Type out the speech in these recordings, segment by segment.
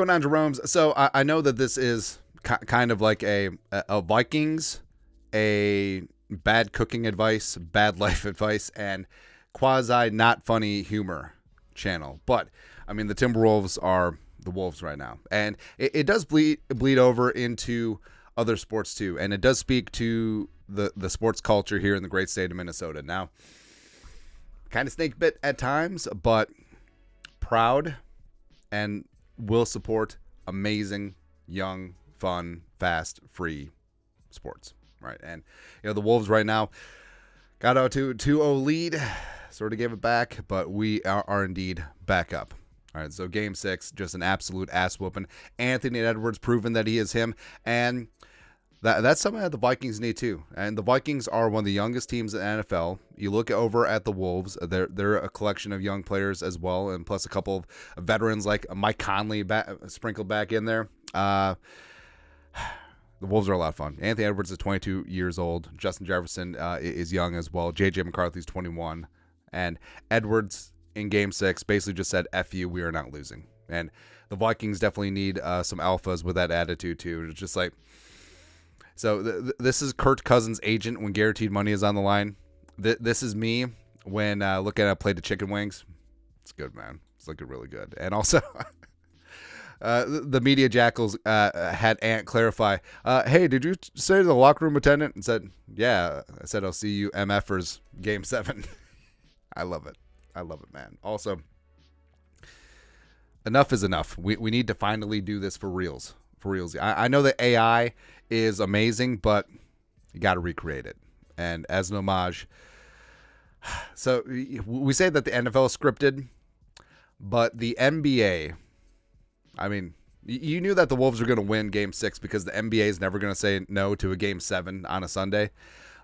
going on, Jerome's? So I know that this is kind of like a Vikings, a bad cooking advice, bad life advice, and quasi not funny humor channel. But I mean, the Timberwolves are the Wolves right now, and it does bleed over into other sports too, and it does speak to the sports culture here in the great state of Minnesota. Now, kind of snake bit at times, but proud and will support amazing, young, fun, fast, free sports, right? And the Wolves right now got out to 2-0 lead, sort of gave it back, but we are indeed back up. All right, so Game 6, just an absolute ass whooping. Anthony Edwards proven that he is him, and that's something that the Vikings need too. And the Vikings are one of the youngest teams in the NFL. You look over at the Wolves, they're a collection of young players as well, and plus a couple of veterans like Mike Conley sprinkled back in there. The Wolves are a lot of fun. Anthony Edwards is 22 years old. Justin Jefferson is young as well. J.J. McCarthy's 21. And Edwards in Game 6 basically just said, F you, we are not losing. And the Vikings definitely need some alphas with that attitude too. It's just like, so this is Kirk Cousins' agent when guaranteed money is on the line. This is me when looking at a plate of chicken wings. It's good, man. It's looking really good. And also, the media jackals had Ant clarify, hey, did you say to the locker room attendant? And said, yeah. I said, I'll see you MFers Game 7. I love it. I love it, man. Also, enough is enough. We need to finally do this for reals. For reals. I know that AI is amazing, but you got to recreate it. And as an homage, so we say that the NFL is scripted, but the NBA, I mean, you knew that the Wolves were going to win Game 6 because the NBA is never going to say no to a Game 7 on a Sunday.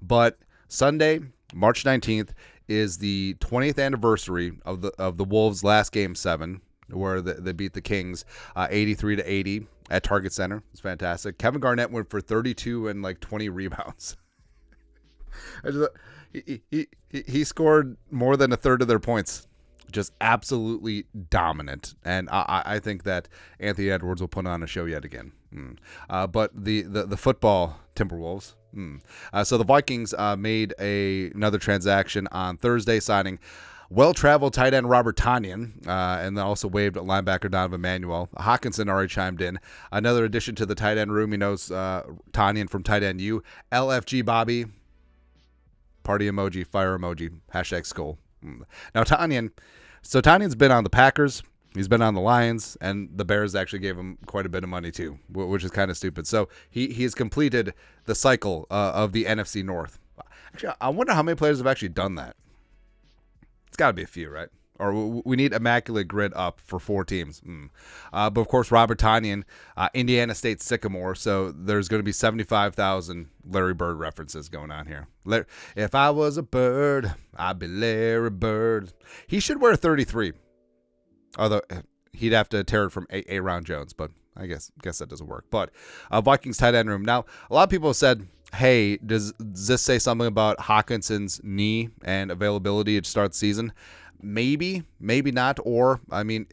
But Sunday, March 19th, is the 20th anniversary of the Wolves' last Game 7, where they beat the Kings 83-80 at Target Center. It's fantastic. Kevin Garnett went for 32 and like 20 rebounds. He scored more than a third of their points. Just absolutely dominant. And I think that Anthony Edwards will put on a show yet again. But the football Timberwolves. So the Vikings made another transaction on Thursday, signing well-traveled tight end Robert Tonyan, and then also waived linebacker Donovan Manuel. Hockinson already chimed in. Another addition to the tight end room. He knows Tonyan from Tight End U. LFG Bobby. Party emoji, fire emoji, hashtag skull. Now Tonyan's been on the Packers. He's been on the Lions, and the Bears actually gave him quite a bit of money too, which is kind of stupid. So he has completed the cycle of the NFC North. Actually, I wonder how many players have actually done that. It's got to be a few, right? Or we need immaculate grid up for 4 teams. But, of course, Robert Tonyan, Indiana State Sycamore, so there's going to be 75,000 Larry Bird references going on here. If I was a bird, I'd be Larry Bird. He should wear 33, although he'd have to tear it from Aaron Jones, but I guess that doesn't work. But Vikings tight end room. Now, a lot of people have said, hey, does this say something about Hawkinson's knee and availability to start the season? Maybe, maybe not. Or, I mean,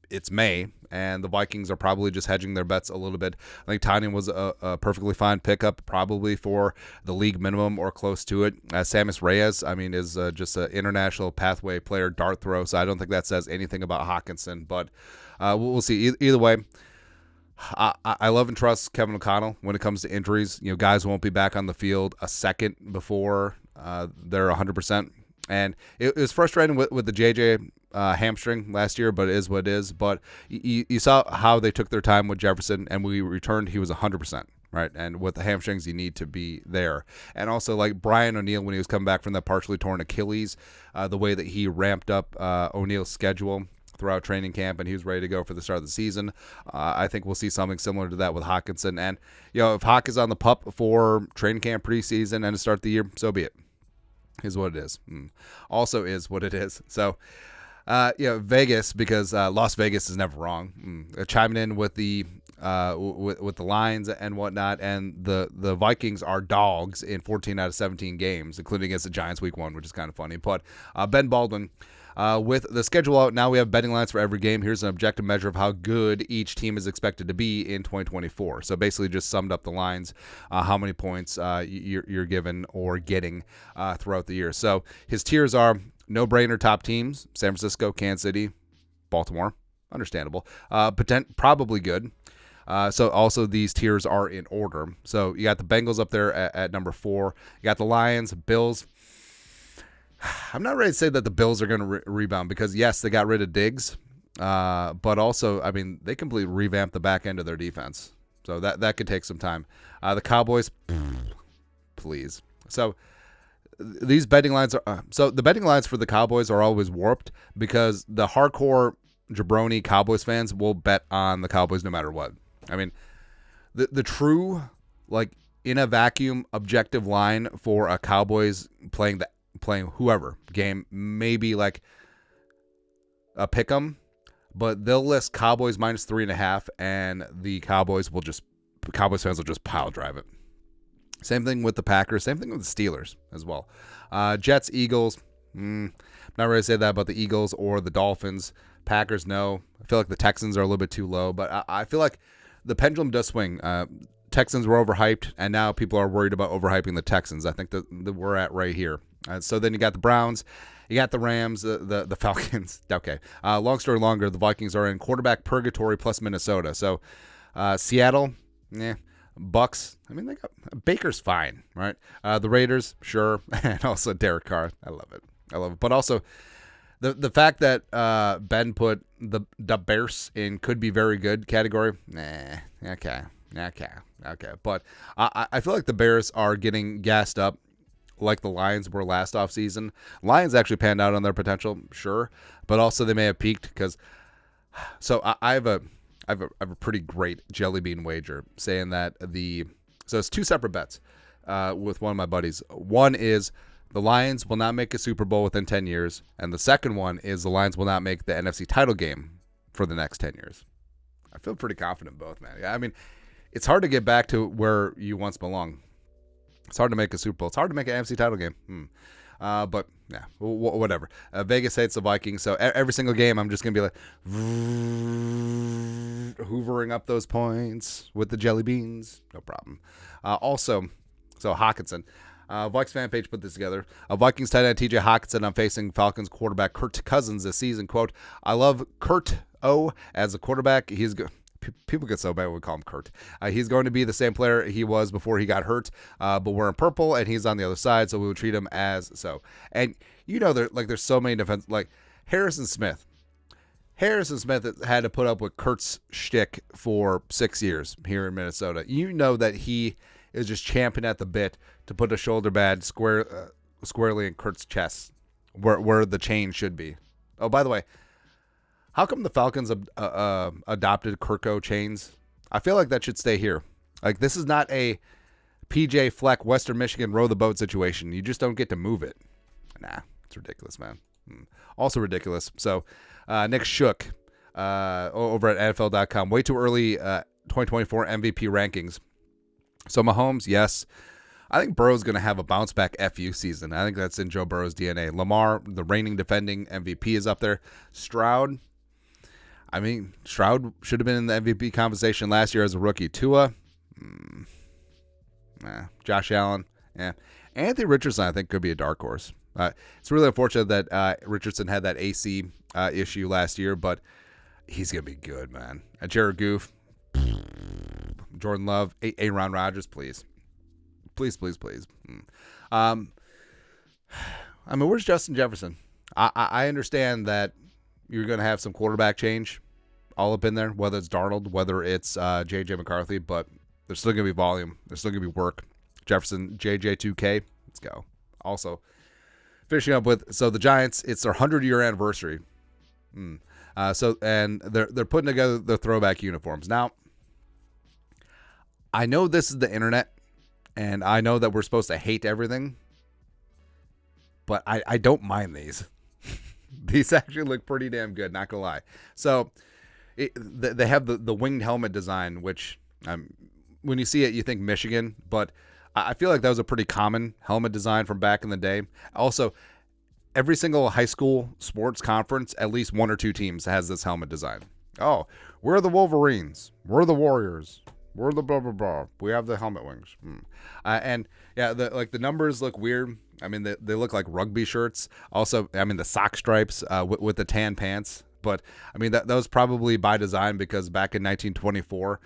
it's May, and the Vikings are probably just hedging their bets a little bit. I think Tonyan was a perfectly fine pickup, probably for the league minimum or close to it. Samus Reyes, I mean, is just an international pathway player, dart throw, so I don't think that says anything about Hockinson. But we'll see. Either way, I love and trust Kevin O'Connell when it comes to injuries. Guys won't be back on the field a second before they're 100%. And it was frustrating with the JJ hamstring last year, but it is what it is. But you saw how they took their time with Jefferson, and we returned, he was 100%. Right, and with the hamstrings, you need to be there. And also, like Brian O'Neill, when he was coming back from that partially torn Achilles, the way that he ramped up O'Neill's schedule throughout training camp, and he was ready to go for the start of the season. I think we'll see something similar to that with Hockinson. And, if Hawk is on the pup for training camp preseason and to start the year, so be it. Is what it is. Also is what it is. So, Vegas, because Las Vegas is never wrong. Chiming in with the with the lines and whatnot. And the Vikings are dogs in 14 out of 17 games, including against the Giants week 1, which is kind of funny. But Ben Baldwin, with the schedule out, now we have betting lines for every game. Here's an objective measure of how good each team is expected to be in 2024. So basically just summed up the lines, how many points you're given or getting throughout the year. So his tiers are no-brainer top teams: San Francisco, Kansas City, Baltimore. Understandable. Probably good. So also these tiers are in order. So you got the Bengals up there at number 4. You got the Lions, Bills. I'm not ready to say that the Bills are going to rebound because, yes, they got rid of Diggs. But also, I mean, they completely revamped the back end of their defense. So that could take some time. The Cowboys, please. So these betting lines are the betting lines for the Cowboys are always warped because the hardcore jabroni Cowboys fans will bet on the Cowboys no matter what. I mean, the true, like, in a vacuum objective line for a Cowboys playing whoever game, maybe like a pick 'em, but they'll list Cowboys minus 3.5, and the Cowboys fans will just pile drive it. Same thing with the Packers. Same thing with the Steelers as well. Jets, Eagles. Not ready to say that about the Eagles or the Dolphins. Packers, no. I feel like the Texans are a little bit too low, but I feel like the pendulum does swing. Texans were overhyped, and now people are worried about overhyping the Texans. I think that we're at right here. So then you got the Browns, you got the Rams, the Falcons. Okay. Long story longer, the Vikings are in quarterback purgatory plus Minnesota. So Seattle, Bucks, I mean, they got Baker's fine, right? The Raiders, sure, and also Derek Carr. I love it. But also the fact that Ben put the Bears in could be very good category. Okay. But I feel like the Bears are getting gassed up like the Lions were last offseason. Lions actually panned out on their potential, sure, but also they may have peaked because. So I have a pretty great jelly bean wager saying that so it's 2 separate bets with one of my buddies. One is the Lions will not make a Super Bowl within 10 years, and the second one is the Lions will not make the NFC title game for the next 10 years. I feel pretty confident in both, man. I mean, it's hard to get back to where you once belonged. It's hard to make a Super Bowl. It's hard to make an NFC title game. But, yeah, whatever. Vegas hates the Vikings, so every single game I'm just going to be like hoovering up those points with the jelly beans. No problem. Also, so Hockinson. Vikes fan page put this together. Vikings tight end TJ Hockinson on facing Falcons quarterback Kirk Cousins this season. Quote, I love Kurt O as a quarterback. He's good. People get so bad when we call him Kurt. He's going to be the same player he was before he got hurt, but we're in purple, and he's on the other side, so we will treat him as so. And you know, there's so many defense, like Harrison Smith. Harrison Smith had to put up with Kurt's shtick for 6 years here in Minnesota. You know that he is just champing at the bit to put a shoulder pad squarely in Kurt's chest, where the chain should be. Oh, by the way, how come the Falcons adopted Kirko chains? I feel like that should stay here. Like, this is not a PJ Fleck, Western Michigan, row the boat situation. You just don't get to move it. Nah, it's ridiculous, man. Also ridiculous. So, Nick Shook over at NFL.com. Way too early 2024 MVP rankings. So, Mahomes, yes. I think Burrow's going to have a bounce-back FU season. I think that's in Joe Burrow's DNA. Lamar, the reigning defending MVP, is up there. Stroud should have been in the MVP conversation last year as a rookie. Tua, Josh Allen, Anthony Richardson, I think, could be a dark horse. It's really unfortunate that Richardson had that AC issue last year, but he's going to be good, man. Jared Goff, Jordan Love, Aaron Rodgers, please. Please. I mean, where's Justin Jefferson? I understand that you're going to have some quarterback change all up in there, whether it's Darnold, whether it's J.J. McCarthy, but there's still going to be volume. There's still going to be work. Jefferson, J.J. 2K, let's go. Also, finishing up with, so the Giants, it's their 100-year anniversary. And they're putting together their throwback uniforms. Now, I know this is the internet, and I know that we're supposed to hate everything, but I don't mind these. These actually look pretty damn good, not gonna lie. So they have the winged helmet design, which when you see it, you think Michigan, but I feel like that was a pretty common helmet design from back in the day. Also, every single high school sports conference, at least one or two teams has this helmet design. Oh, we're the Wolverines. We're the Warriors. We're the blah, blah, blah. We have the helmet wings. And yeah, the numbers look weird. I mean, they look like rugby shirts. Also, I mean, the sock stripes with the tan pants. But, I mean, that was probably by design because back in 1924,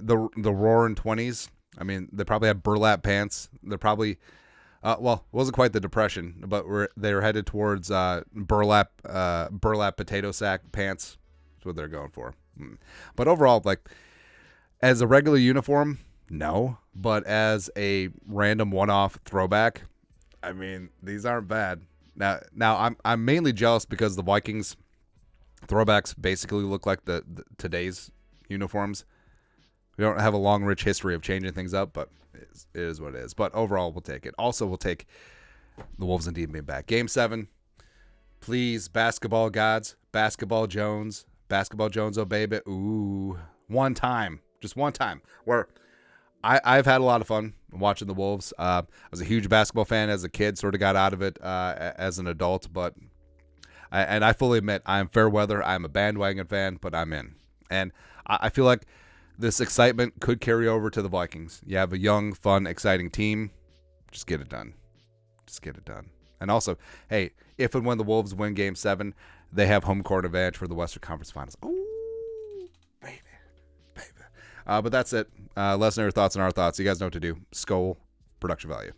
the Roaring 20s, I mean, they probably had burlap pants. They're probably, well, it wasn't quite the Depression, but they were headed towards burlap potato sack pants. That's what they're going for. But overall, like, as a regular uniform, no. But as a random one-off throwback, I mean, these aren't bad. Now I'm mainly jealous because the Vikings throwbacks basically look like the today's uniforms. We don't have a long, rich history of changing things up, but it is what it is. But overall, we'll take it. Also, we'll take the Wolves indeed being back. Game 7, please, basketball gods, basketball Jones, oh baby. Ooh, one time. Just one time where I've had a lot of fun watching the Wolves. I was a huge basketball fan as a kid, sort of got out of it as an adult, but I fully admit I am fair weather. I'm a bandwagon fan, but I'm in. And I feel like this excitement could carry over to the Vikings. You have a young, fun, exciting team. Just get it done. Just get it done. And also, hey, if and when the Wolves win Game 7, they have home court advantage for the Western Conference Finals. Ooh. But that's it. Let us know your thoughts on our thoughts. You guys know what to do. Skol, production value.